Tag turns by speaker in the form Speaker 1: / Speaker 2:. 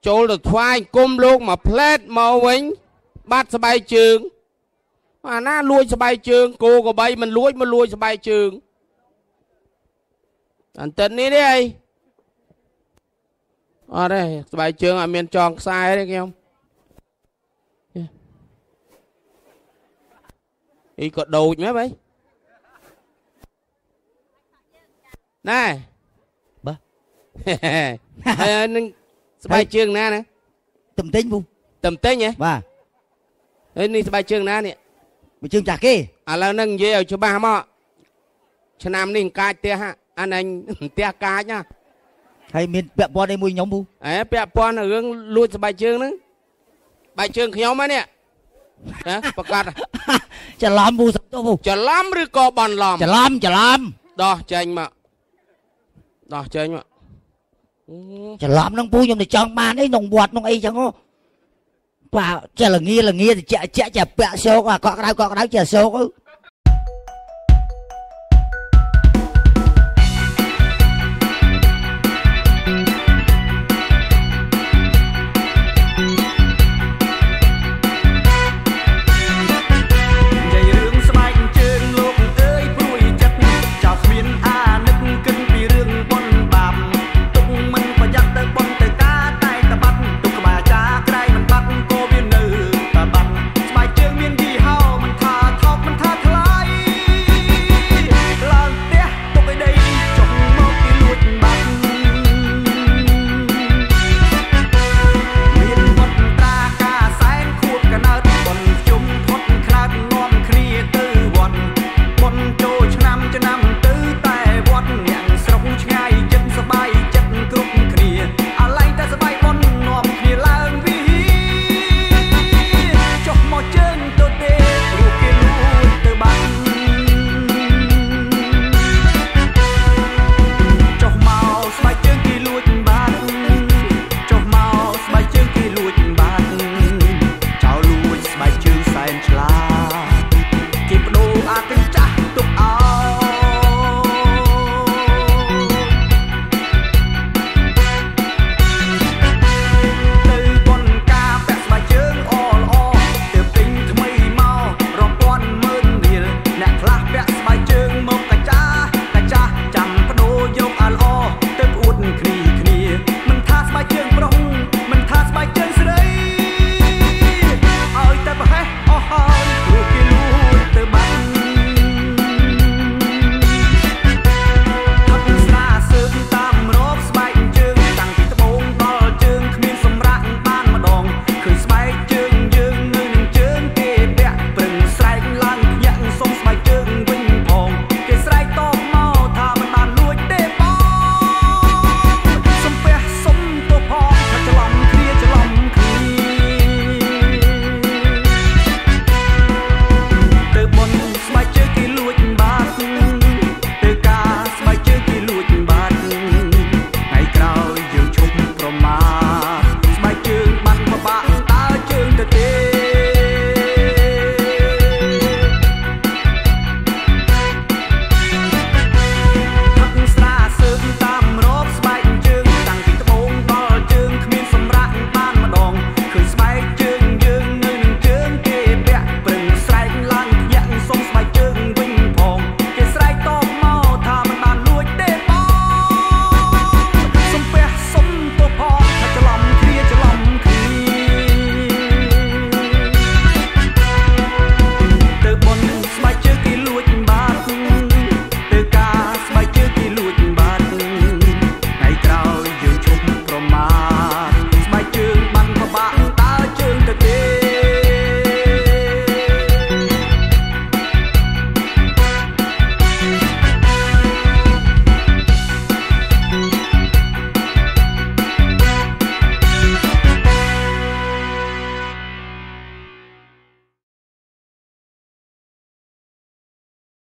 Speaker 1: ចូលទៅថ្វាយគុំលោកមកផ្លែតមកវិញបាត់ស្បែកជើងអាណាលួចស្បែកជើងគោកបីមិនលួចមកលួចស្បែកជើងអន្តិតនេះទេអីអត់ទេស្បែកជើងអត់មានចងខ្សែទេខ្ញុំអីក៏ដូចមែនបៃណែ
Speaker 2: បាទ
Speaker 1: ហើយនឹងស្បែកជើងណាណា
Speaker 2: តំទិញពូ
Speaker 1: តំទិញហ៎
Speaker 2: បាទ
Speaker 1: ហើយនេះស្បែកជើងណានេះ
Speaker 2: ជើងចាស់គេឥ
Speaker 1: ឡូវហ្នឹងនិយាយឲ្យច្បាស់មកឆ្នាំនេះកាចផ្ទះអានេះផ្ទះកាចណា
Speaker 2: ហើយមានពាក់ព័ន្ធអីមួយខ្ញុំពូ
Speaker 1: ពាក់ព័ន្ធរឿងលួចស្បែកជើងហ្នឹងស្បែកជើងខ្ញុំហ្នឹងប្រកាស
Speaker 2: ច្រឡំពូសុំទោសពូ
Speaker 1: ច្រឡំឬក៏បន្លំ
Speaker 2: ច្រឡំ
Speaker 1: ដោះចេញមកច្រឡំ
Speaker 2: ហ្នឹងពូខ្ញុំទៅចង់បានអីក្នុងវត្តក្នុងអីចឹងបាទចេះល្ងាទៅចាក់ពាក់សោកអាកក់ក្តៅចេះសោក